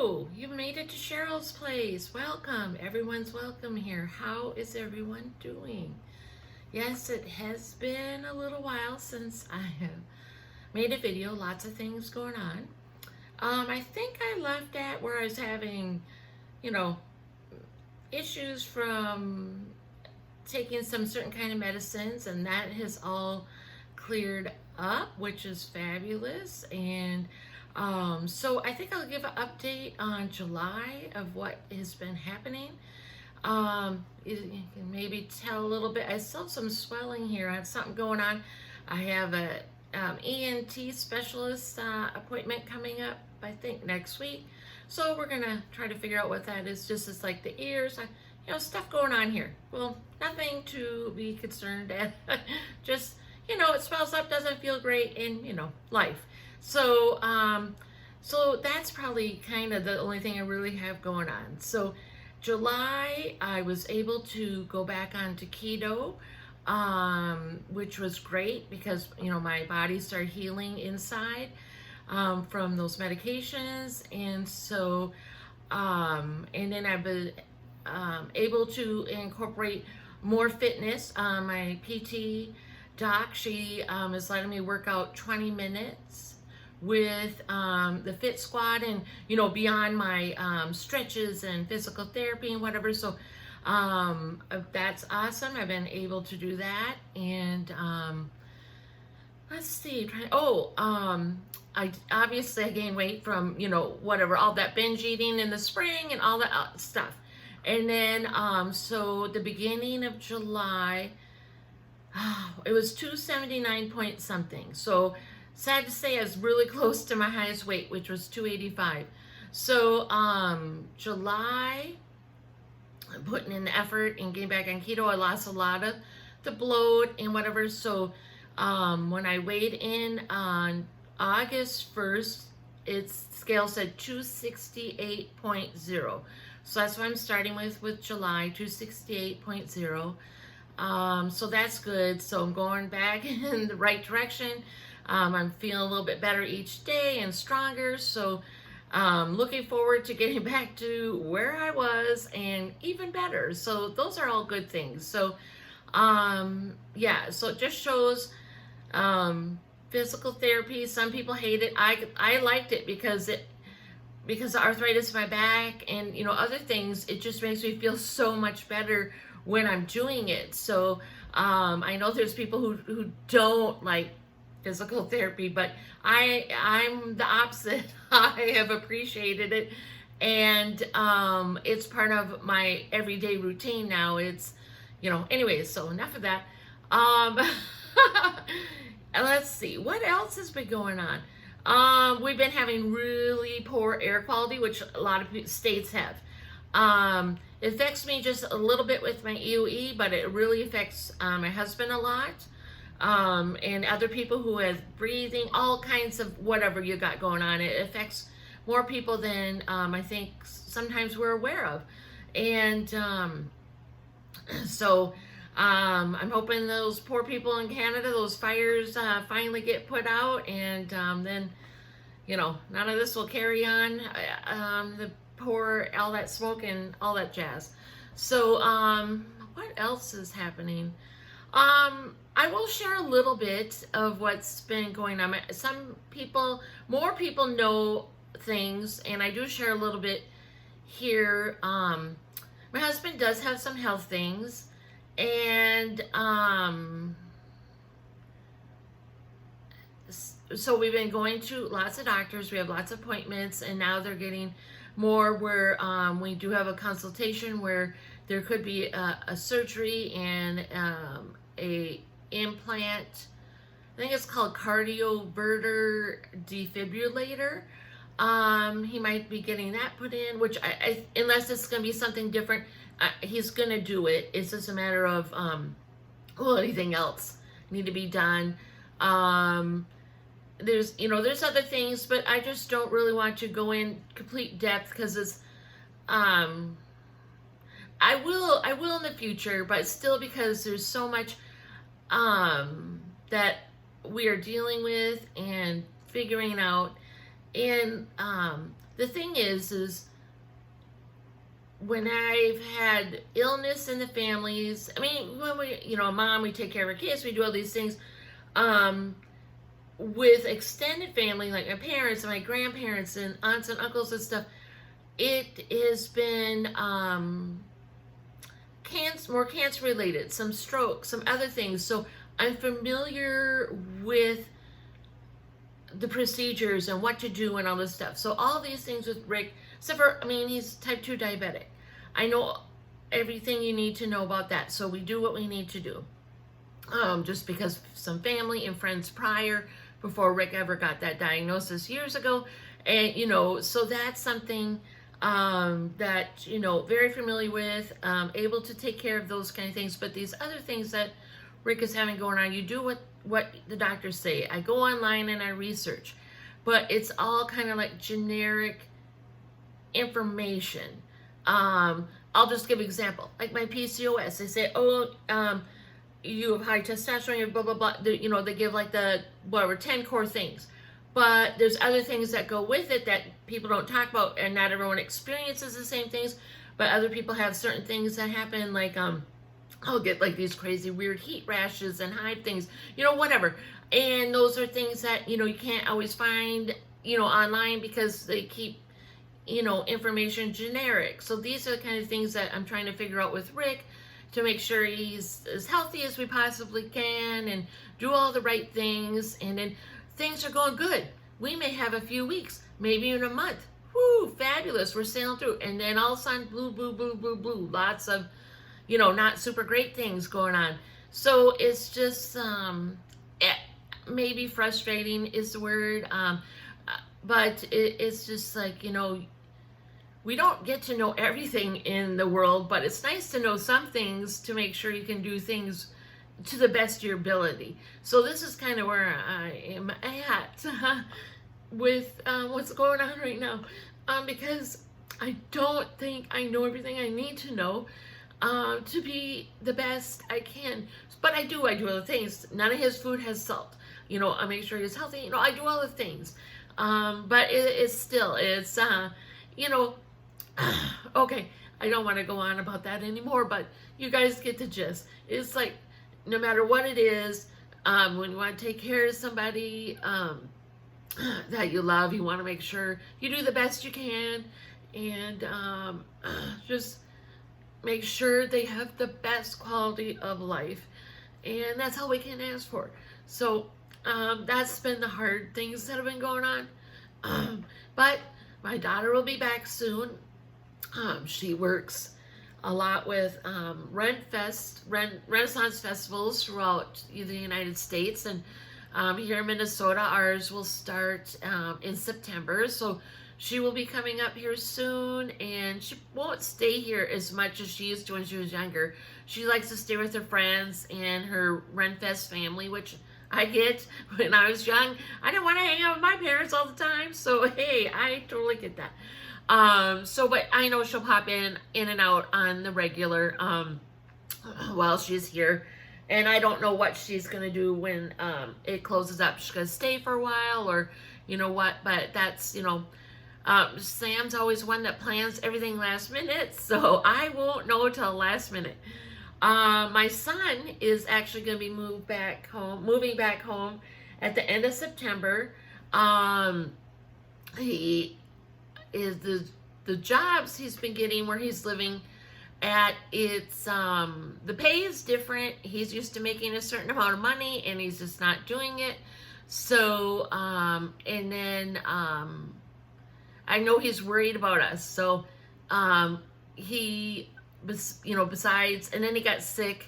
Hello, you made it to Cheryl's place. Welcome. Everyone's welcome here. How is everyone doing? Yes, it has been a little while since I have made a video. Lots of things going on. I think I left at where I was having, you know, issues from taking some certain kind of medicines, and that has all cleared up, which is fabulous. And so I think I'll give an update on July of what has been happening. You can maybe tell a little bit. I still have some swelling here. I have something going on. I have a ENT specialist appointment coming up, I think, next week. So we're gonna try to figure out what that is. Just as like the ears, stuff going on here. Well, nothing to be concerned at. Just, it swells up, doesn't feel great, and life. So, so that's probably kind of the only thing I really have going on. So, July, I was able to go back onto keto, which was great because my body started healing inside from those medications, and so, and then I've been able to incorporate more fitness. My PT doc, she is letting me work out 20 minutes with the Fit Squad, and beyond my stretches and physical therapy and whatever. So that's awesome. I've been able to do that. And let's see. I obviously I gained weight from whatever, all that binge eating in the spring and all that stuff. And then so the beginning of July, it was 279 point something. So sad to say, I was really close to my highest weight, which was 285. So July, I'm putting in the effort and getting back on keto. I lost a lot of the bloat and whatever. So when I weighed in on August 1st, its scale said 268.0. So that's what I'm starting with July, 268.0. So that's good. So I'm going back in the right direction. I'm feeling a little bit better each day and stronger. So looking forward to getting back to where I was and even better. So those are all good things. So yeah, so it just shows physical therapy. Some people hate it. I liked it because of arthritis in my back and other things. It just makes me feel so much better when I'm doing it. So I know there's people who don't like physical therapy, but I'm the opposite. I have appreciated it, and it's part of my everyday routine now. It's anyways, so enough of that. Let's see what else has been going on. We've been having really poor air quality, which a lot of states have. It affects me just a little bit with my EOE, but it really affects my husband a lot. And other people who have breathing, all kinds of whatever you got going on. It affects more people than I think sometimes we're aware of. And so I'm hoping those poor people in Canada, those fires finally get put out, and then none of this will carry on. The poor, all that smoke and all that jazz. So what else is happening? I will share a little bit of what's been going on. More people know things, and I do share a little bit here. My husband does have some health things, and so we've been going to lots of doctors. We have lots of appointments, and now they're getting more where we do have a consultation where there could be a surgery and a implant. I think it's called cardioverter defibrillator. He might be getting that put in, which I unless it's going to be something different, he's going to do it. It's just a matter of anything else need to be done. There's other things, but I just don't really want to go in complete depth because it's I will in the future, but still, because there's so much that we are dealing with and figuring out, and the thing is when I've had illness in the families, I mean, when we, mom, we take care of our kids, we do all these things. With extended family, like my parents and my grandparents and aunts and uncles and stuff, it has been more cancer related, some stroke, some other things. So I'm familiar with the procedures and what to do and all this stuff. So all these things with Rick, except for, he's type 2 diabetic. I know everything you need to know about that. So we do what we need to do. Just because some family and friends prior, before Rick ever got that diagnosis years ago. And, so that's something that, very familiar with, able to take care of those kind of things. But these other things that Rick is having going on, you do what the doctors say. I go online and I research. But it's all kind of like generic information. I'll just give an example. Like my PCOS, they say, you have high testosterone, you have blah, blah, blah. They give like the, 10 core things. But there's other things that go with it that people don't talk about, and not everyone experiences the same things. But other people have certain things that happen, like, I'll get like these crazy weird heat rashes and hive things, whatever. And those are things that, you can't always find, online because they keep, information generic. So these are the kind of things that I'm trying to figure out with Rick, to make sure he's as healthy as we possibly can and do all the right things. And then things are going good. We may have a few weeks, maybe in a month. Whoo, fabulous. We're sailing through. And then all of a sudden, blue. Lots of, not super great things going on. So it's just, maybe frustrating is the word. But it's just like, we don't get to know everything in the world, but it's nice to know some things to make sure you can do things to the best of your ability. So this is kind of where I am at with what's going on right now, because I don't think I know everything I need to know to be the best I can. But I do other things. None of his food has salt. I make sure he's healthy. I do all the things. But it's okay, I don't want to go on about that anymore, but you guys get the gist. It's like, no matter what it is, when you want to take care of somebody that you love, you want to make sure you do the best you can, and just make sure they have the best quality of life. And that's all we can ask for. So that's been the hard things that have been going on. But my daughter will be back soon. She works a lot with Renaissance festivals throughout the United States, and here in Minnesota, ours will start in September. So she will be coming up here soon, and she won't stay here as much as she used to when she was younger. She likes to stay with her friends and her Renfest family, which I get. When I was young, I didn't want to hang out with my parents all the time. So hey, I totally get that. But I know she'll pop in and out on the regular, while she's here. And I don't know what she's going to do when, it closes up. She's going to stay for a while, or, what, but that's, Sam's always one that plans everything last minute. So I won't know till last minute. My son is actually going to be moving back home at the end of September. He is the jobs he's been getting where he's living at, it's the pay is different. He's used to making a certain amount of money, and he's just not doing it. So and then I know he's worried about us. So he besides, and then he got sick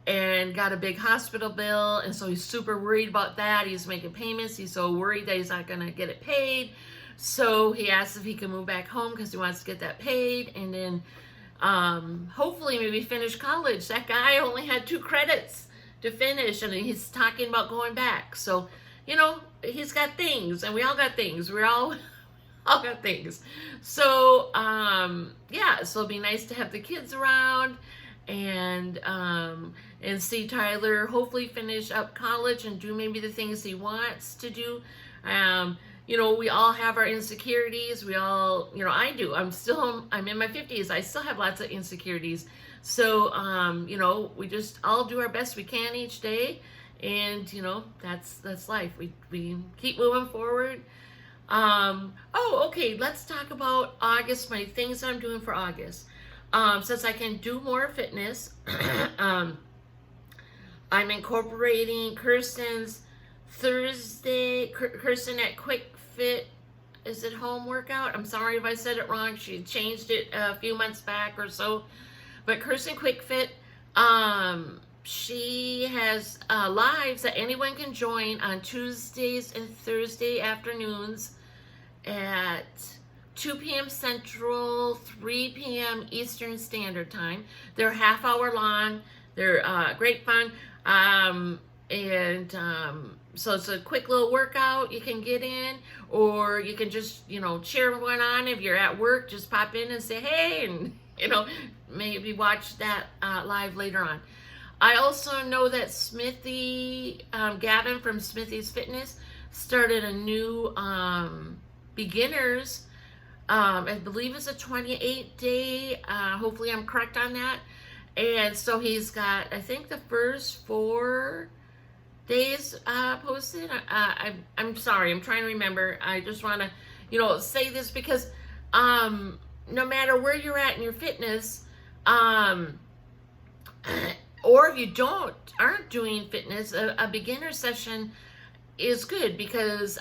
and got a big hospital bill, and so he's super worried about that. He's making payments. He's so worried that he's not going to get it paid. So he asked if he can move back home because he wants to get that paid, and then hopefully maybe finish college. That guy only had 2 credits to finish, and he's talking about going back. So, he's got things, and we all got things. We're all got things. So, yeah, so it'll be nice to have the kids around and see Tyler hopefully finish up college and do maybe the things he wants to do. You know, we all have our insecurities. We all, you know, I do. I'm in my 50s. I still have lots of insecurities. So, you know, we just all do our best we can each day. And, you know, that's life. We keep moving forward. Oh, okay. Let's talk about August, my things I'm doing for August. Since I can do more fitness, I'm incorporating Kirsten at Quick Fit. Is it home workout? I'm sorry if I said it wrong. She changed it a few months back or so. But Kirsten Quick Fit, she has lives that anyone can join on Tuesdays and Thursday afternoons at 2 p.m. Central, 3 p.m. Eastern Standard Time. They're half-hour long. They're great fun. So it's a quick little workout you can get in, or you can just, you know, cheer one on. If you're at work, just pop in and say, hey, and, you know, maybe watch that live later on. I also know that Smithy, Gavin from Smithy's Fitness started a new beginners, I believe it's a 28-day, hopefully I'm correct on that. And so he's got, I think, the first 4 days posted. I'm sorry, I'm trying to remember. I just want to, you know, say this because no matter where you're at in your fitness, or if you aren't doing fitness, a beginner session is good because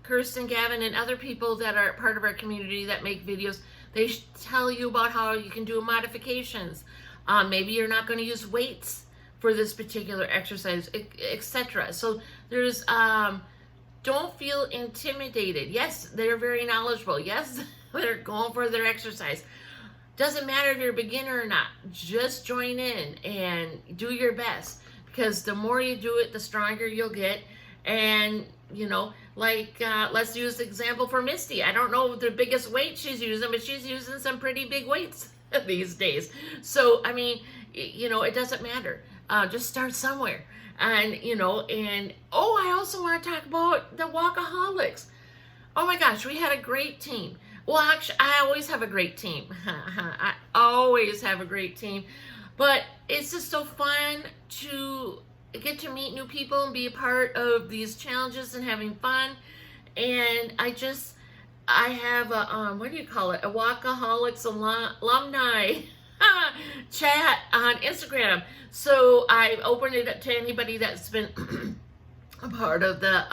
Kirsten, Gavin, and other people that are part of our community that make videos, they tell you about how you can do modifications. Maybe you're not going to use weights for this particular exercise, etc. So there's, don't feel intimidated. Yes, they're very knowledgeable. Yes, they're going for their exercise. Doesn't matter if you're a beginner or not. Just join in and do your best, because the more you do it, the stronger you'll get. And, you know, like, let's use the example for Misty. I don't know the biggest weight she's using, but she's using some pretty big weights these days. So, I mean, you know, it doesn't matter. Just start somewhere. And, you know, and, oh, I also want to talk about the Walkaholics. Oh my gosh, we had a great team. Well, actually, I always have a great team. I always have a great team. But it's just so fun to get to meet new people and be a part of these challenges and having fun. And I have a, what do you call it? A Walkaholics alumni chat on Instagram. So I've opened it up to anybody that's been a part of the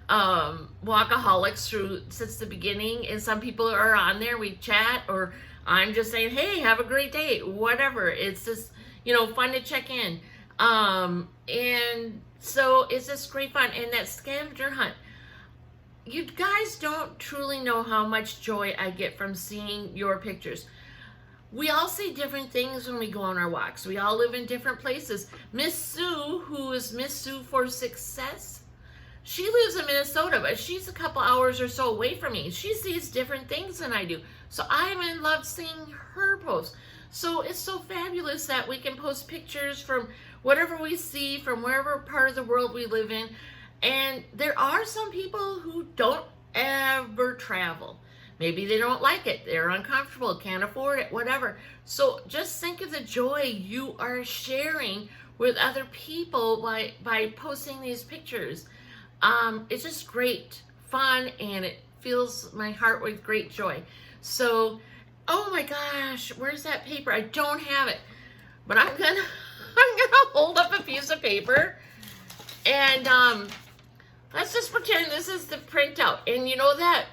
Walkaholics since the beginning. And some people are on there, we chat, or I'm just saying, hey, have a great day, whatever. It's just, you know, fun to check in. And so it's just great fun. And that scavenger hunt, you guys don't truly know how much joy I get from seeing your pictures. We all say different things when we go on our walks. We all live in different places. Miss Sue, who is Miss Sue for Success, she lives in Minnesota, but she's a couple hours or so away from me. She sees different things than I do. So I'm in love seeing her post. So it's so fabulous that we can post pictures from whatever we see, from wherever part of the world we live in. And there are some people who don't ever travel. Maybe they don't like it, they're uncomfortable, can't afford it, whatever. So just think of the joy you are sharing with other people by posting these pictures. It's just great fun, and it fills my heart with great joy. So, oh my gosh, where's that paper? I don't have it, but I'm gonna hold up a piece of paper, and let's just pretend this is the printout. And you know that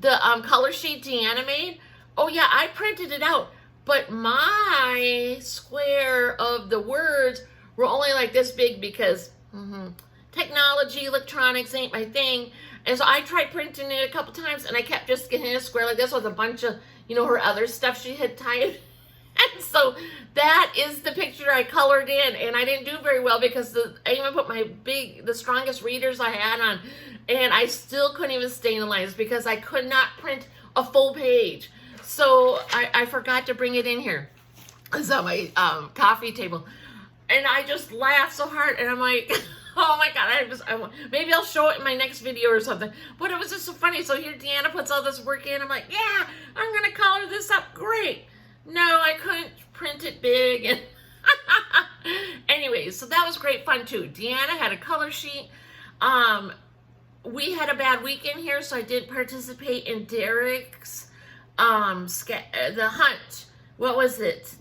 the color sheet Deanna made? Oh yeah, I printed it out, but my square of the words were only like this big because technology, electronics ain't my thing. And so I tried printing it a couple times, and I kept just getting a square like this with a bunch of, you know, her other stuff she had typed. And so that is the picture I colored in, and I didn't do very well because I even put the strongest readers I had on, and I still couldn't even stay in the lines because I could not print a full page. So I forgot to bring it in here. It's on my coffee table. And I just laughed so hard, and I'm like, Oh my God, maybe I'll show it in my next video or something. But it was just so funny. So here Deanna puts all this work in. I'm like, yeah, I'm going to color this up. Great. No, I couldn't print it big. And anyways, so that was great fun too. Deanna had a color sheet. We had a bad weekend here, so I did participate in Derek's the hunt. What was it?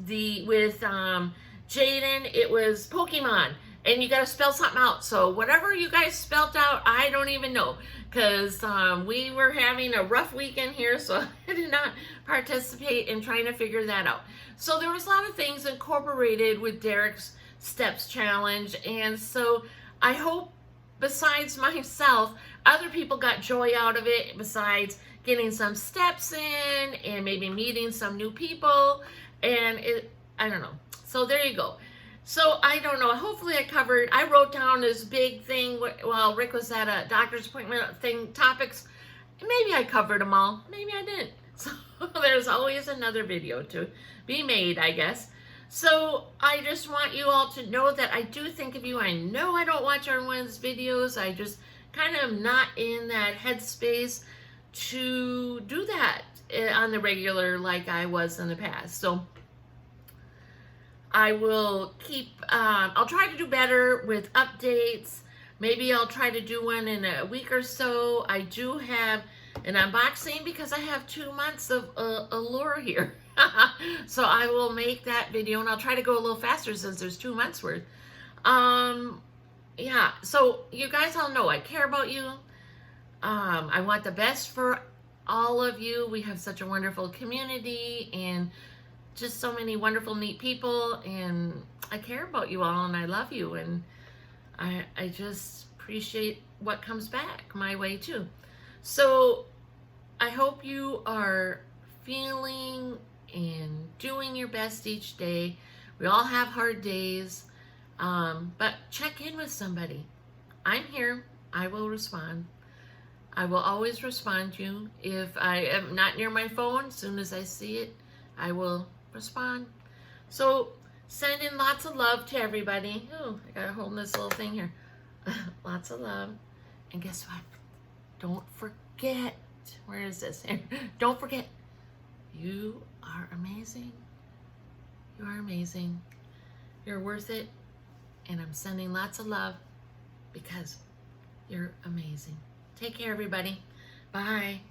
With Jaden, it was Pokemon. And you got to spell something out. So whatever you guys spelled out, I don't even know. Because we were having a rough weekend here, so I did not participate in trying to figure that out. So there was a lot of things incorporated with Derek's Steps Challenge. And so I hope, besides myself, other people got joy out of it, besides getting some steps in and maybe meeting some new people. And I don't know. So there you go. So I don't know, hopefully I wrote down this big thing while Rick was at a doctor's appointment topics. Maybe I covered them all, maybe I didn't. So there's always another video to be made, I guess. So I just want you all to know that I do think of you. I know I don't watch everyone's videos. I just kind of am not in that headspace to do that on the regular like I was in the past. So I will I'll try to do better with updates. Maybe I'll try to do one in a week or so. I do have an unboxing because I have 2 months of Allure here. So I will make that video, and I'll try to go a little faster since there's 2 months worth. Yeah, so you guys all know I care about you. I want the best for all of you. We have such a wonderful community and just so many wonderful, neat people, and I care about you all, and I love you, and I just appreciate what comes back my way too. So I hope you are feeling and doing your best each day. We all have hard days, but check in with somebody. I'm here. I will respond. I will always respond to you. If I am not near my phone, as soon as I see it, I will respond. So send in lots of love to everybody. Oh, I gotta hold this little thing here. Lots of love. And guess what? Don't forget. Where is this? Don't forget. You are amazing. You are amazing. You're worth it. And I'm sending lots of love because you're amazing. Take care, everybody. Bye.